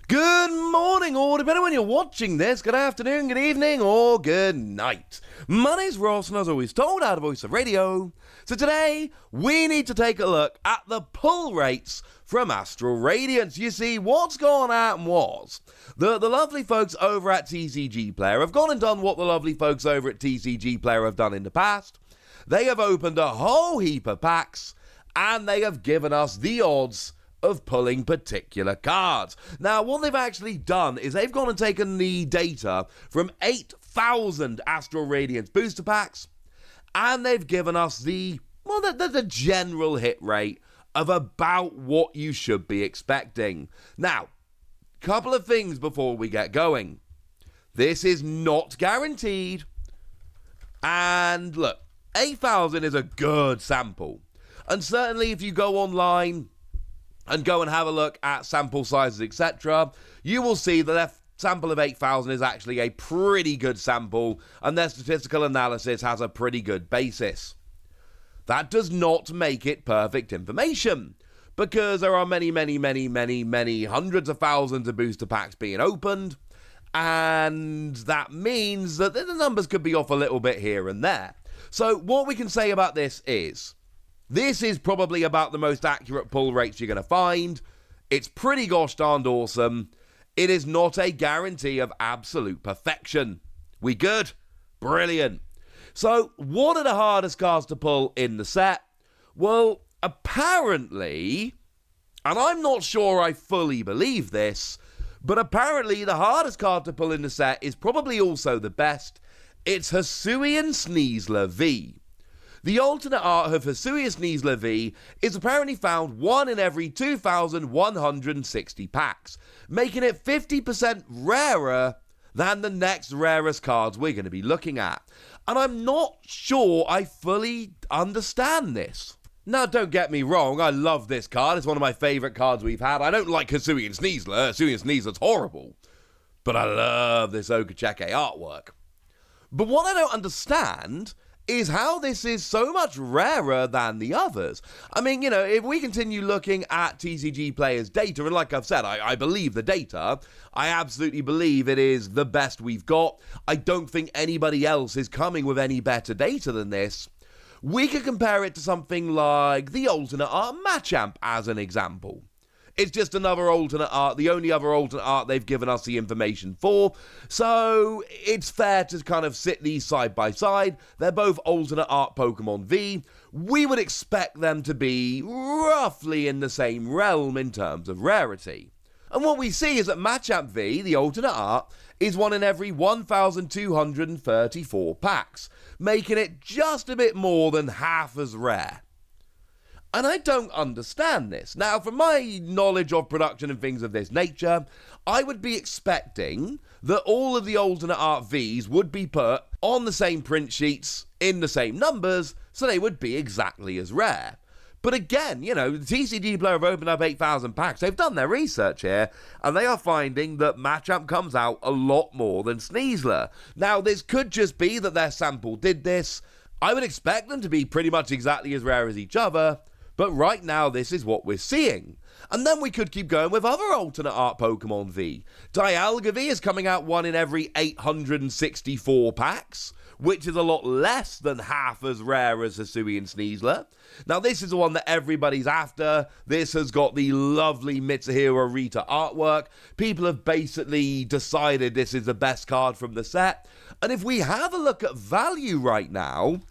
Good morning, or depending on when you're watching this, good afternoon, good evening, or good night. My name's Ross, and as always told, out of Voice of Radio. So today, we need to take a look at the pull rates from Astral Radiance. You see, what's gone on was, the lovely folks over at TCGPlayer have gone and done what the lovely folks over at TCGPlayer have done in the past. They have opened a whole heap of packs, and they have given us the odds of pulling particular cards. Now, what they've actually done is they've gone and taken the data from 8,000 Astral Radiance booster packs, and they've given us the general hit rate of about what you should be expecting. Now, couple of things before we get going. This is not guaranteed, and look, 8,000 is a good sample, and certainly if you go online and go and have a look at sample sizes, etc., you will see that their sample of 8,000 is actually a pretty good sample, and their statistical analysis has a pretty good basis. That does not make it perfect information, because there are many hundreds of thousands of booster packs being opened, and that means that the numbers could be off a little bit here and there. So what we can say about this is probably about the most accurate pull rates you're going to find. It's pretty gosh darned awesome. It is not a guarantee of absolute perfection. We good? Brilliant. So, what are the hardest cards to pull in the set? Well, apparently, and I'm not sure I fully believe this, but apparently the hardest card to pull in the set is probably also the best. It's Hisuian Sneasler V. The alternate art of Hisuian Sneasler V is apparently found 1 in every 2,160 packs, making it 50% rarer than the next rarest cards we're going to be looking at. And I'm not sure I fully understand this. Now, don't get me wrong, I love this card. It's one of my favourite cards we've had. I don't like Hisuian Sneasler. Hisuian Sneasler's horrible. But I love this Okacheke artwork. But what I don't understand is how this is so much rarer than the others. I mean, you know, if we continue looking at TCGPlayer's data, and like I've said, I believe the data. I absolutely believe it is the best we've got. I don't think anybody else is coming with any better data than this. We could compare it to something like the alternate art Machamp as an example. It's just another alternate art, the only other alternate art they've given us the information for, so it's fair to kind of sit these side by side. They're both alternate art Pokemon V. We would expect them to be roughly in the same realm in terms of rarity. And what we see is that Machamp V, the alternate art, is 1 in every 1,234 packs, making it just a bit more than half as rare. And I don't understand this. Now, from my knowledge of production and things of this nature, I would be expecting that all of the alternate art Vs would be put on the same print sheets in the same numbers, so they would be exactly as rare. But again, you know, the TCGPlayer have opened up 8,000 packs. They've done their research here, and they are finding that Machamp comes out a lot more than Sneasler. Now, this could just be that their sample did this. I would expect them to be pretty much exactly as rare as each other, but right now, this is what we're seeing. And then we could keep going with other alternate art Pokemon V. Dialga V is coming out 1 in every 864 packs, which is a lot less than half as rare as Hisuian Sneasler. Now, this is the one that everybody's after. This has got the lovely Mitsuhiro Rita artwork. People have basically decided this is the best card from the set. And if we have a look at value right now,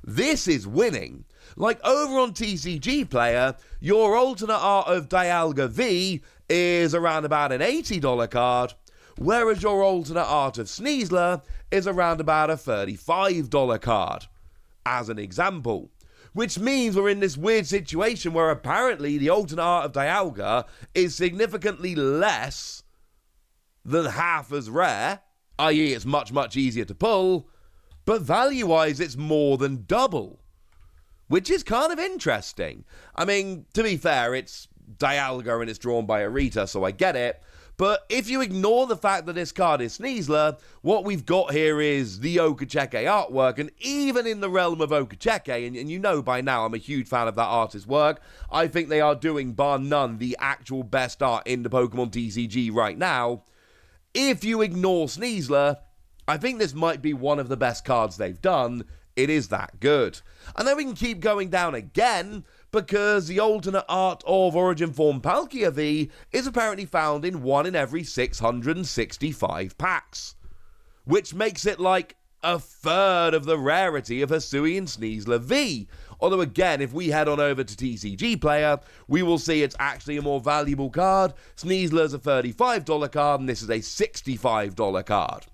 this is winning. Like over on TCGPlayer, your alternate art of Dialga V is around about an $80 card, whereas your alternate art of Sneasler is around about a $35 card, as an example. Which means we're in this weird situation where apparently the alternate art of Dialga is significantly less than half as rare, i.e. it's much easier to pull, but value-wise it's more than double. Which is kind of interesting. I mean, to be fair, it's Dialga and it's drawn by Arita, so I get it. But if you ignore the fact that this card is Sneasler, what we've got here is the Okacheke artwork, and even in the realm of Okacheke, and you know by now I'm a huge fan of that artist's work, I think they are doing, bar none, the actual best art in the Pokemon TCG right now. If you ignore Sneasler, I think this might be one of the best cards they've done. It is that good. And then we can keep going down again, because the alternate art of Origin Form Palkia V is apparently found in 1 in every 665 packs, which makes it like a third of the rarity of Hisuian Sneasler V. Although again, if we head on over to TCGPlayer, we will see it's actually a more valuable card. Sneasler's a $35 card, and this is a $65 card.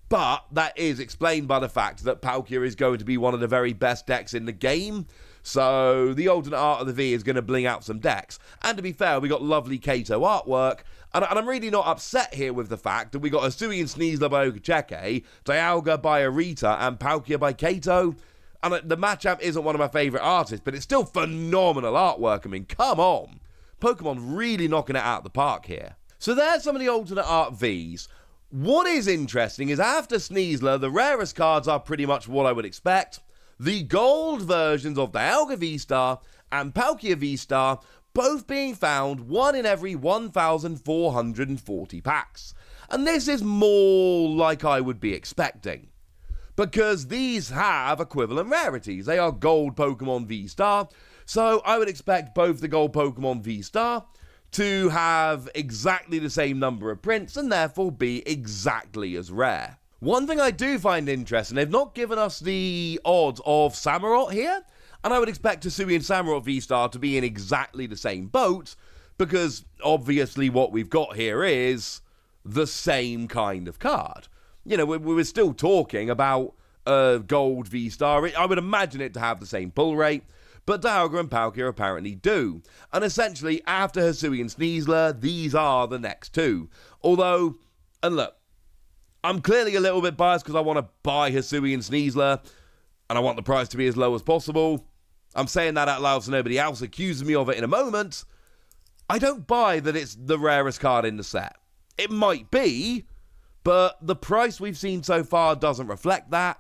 But that is explained by the fact that Palkia is going to be one of the very best decks in the game. So the alternate art of the V is going to bling out some decks. And to be fair, we got lovely Kato artwork. And I'm really not upset here with the fact that we got Hisuian Sneasler by Okacheke, Dialga by Arita, and Palkia by Kato. And the Machamp isn't one of my favourite artists, but it's still phenomenal artwork. I mean, come on. Pokemon really knocking it out of the park here. So there's some of the alternate art Vs. What is interesting is after Sneasler, the rarest cards are pretty much what I would expect. The gold versions of Dialga V-Star and Palkia V-Star both being found 1 in every 1,440 packs. And this is more like I would be expecting, because these have equivalent rarities. They are gold Pokemon V-Star, so I would expect both the gold Pokemon V-Star to have exactly the same number of prints and therefore be exactly as rare. One thing I do find interesting, they've not given us the odds of Samurott here, and I would expect Hisuian Samurott V-Star to be in exactly the same boat, because obviously what we've got here is the same kind of card. You know, we were still talking about gold V-Star. I would imagine it to have the same pull rate, but Dialga and Palkia apparently do. And essentially, after Hisuian Sneasler, these are the next two. Although, and look, I'm clearly a little bit biased because I want to buy Hisuian Sneasler, and I want the price to be as low as possible. I'm saying that out loud so nobody else accuses me of it in a moment. I don't buy that it's the rarest card in the set. It might be, but the price we've seen so far doesn't reflect that.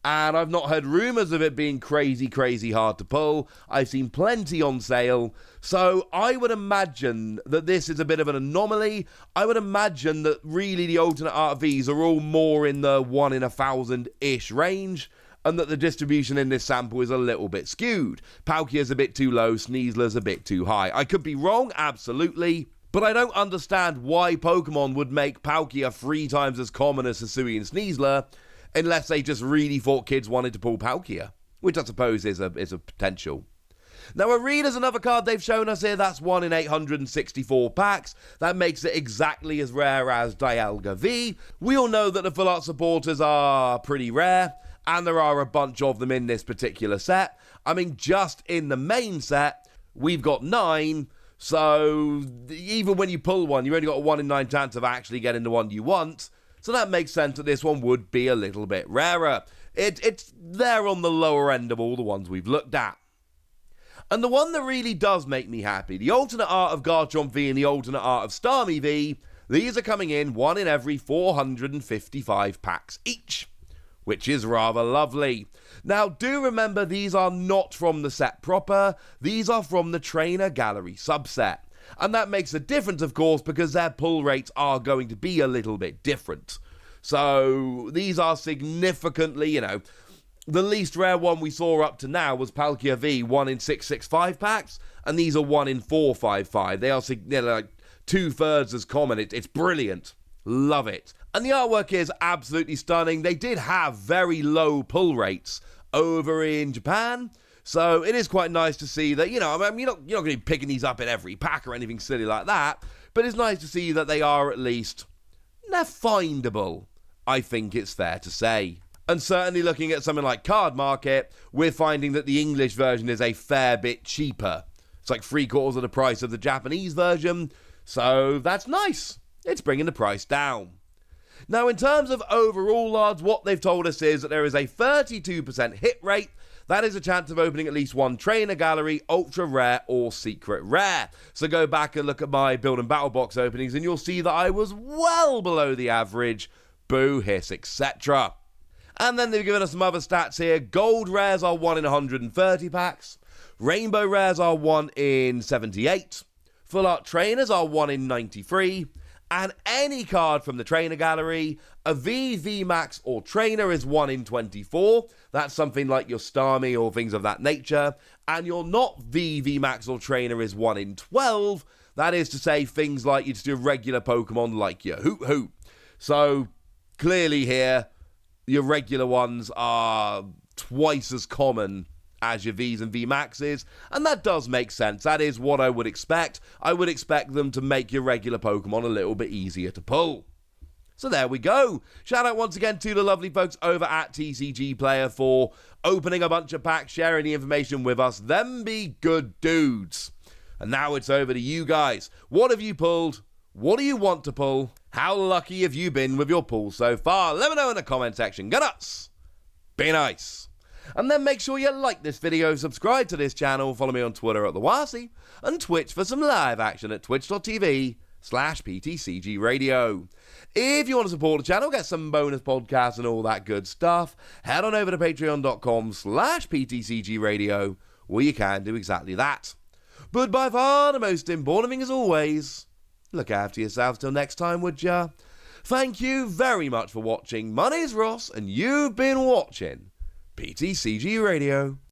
And I've not heard rumours of it being crazy hard to pull. I've seen plenty on sale. So I would imagine that this is a bit of an anomaly. I would imagine that really the alternate art Vs are all more in the 1 in 1,000-ish range, and that the distribution in this sample is a little bit skewed. Palkia's a bit too low, Sneasler's a bit too high. I could be wrong, absolutely. But I don't understand why Pokemon would make Palkia 3 times as common as Hisuian Sneasler, unless they just really thought kids wanted to pull Palkia, which I suppose is a potential. Now, Arena's another card they've shown us here. That's 1 in 864 packs. That makes it exactly as rare as Dialga V. We all know that the Full Art supporters are pretty rare, and there are a bunch of them in this particular set. I mean, just in the main set, we've got 9, so even when you pull one, you've only got a 1 in 9 chance of actually getting the one you want. So that makes sense that this one would be a little bit rarer. It's there on the lower end of all the ones we've looked at. And the one that really does make me happy, the alternate art of Garchomp V and the alternate art of Starmie V, these are coming in 1 in every 455 packs each, which is rather lovely. Now, do remember these are not from the set proper, these are from the Trainer Gallery subset. And that makes a difference, of course, because their pull rates are going to be a little bit different. So these are significantly, the least rare one we saw up to now was Palkia V, 1 in 665 packs, and these are 1 in 455. They are like 2/3 as common. It's brilliant. Love it. And the artwork is absolutely stunning. They did have very low pull rates over in Japan, so it is quite nice to see that, you're not going to be picking these up in every pack or anything silly like that, but it's nice to see that they are at least, they're findable, I think it's fair to say. And certainly looking at something like Card Market, we're finding that the English version is a fair bit cheaper. It's like 3/4 of the price of the Japanese version, so that's nice. It's bringing the price down. Now, in terms of overall odds, what they've told us is that there is a 32% hit rate. that is a chance of opening at least one trainer gallery, ultra rare or secret rare. So go back and look at my build and battle box openings and you'll see that I was well below the average. Boo, hiss, etc. And then they've given us some other stats here. Gold rares are 1 in 130 packs. Rainbow rares are 1 in 78. Full art trainers are 1 in 93. And any card from the trainer gallery, a V, Max or trainer is 1 in 24. That's something like your Starmie or things of that nature. And your not V, Max or trainer is 1 in 12. That is to say things like you just do regular Pokemon like your Hoot. So clearly here, your regular ones are twice as common as your Vs and VMAXs, and that does make sense. That is what I would expect. I would expect them to make your regular Pokemon a little bit easier to pull. So there we go. Shout out once again to the lovely folks over at TCGPlayer for opening a bunch of packs, sharing the information with us. Them be good dudes. And now it's over to you guys. What have you pulled? What do you want to pull? How lucky have you been with your pull so far? Let me know in the comment section. Go nuts. Be nice. And then make sure you like this video, subscribe to this channel, follow me on Twitter at TheWasi, and Twitch for some live action at twitch.tv/PTCGradio. If you want to support the channel, get some bonus podcasts and all that good stuff, head on over to patreon.com/PTCGradio, where you can do exactly that. But by far the most important thing as always, look after yourselves till next time, would ya? Thank you very much for watching. My name's Ross, and you've been watching PTCG Radio.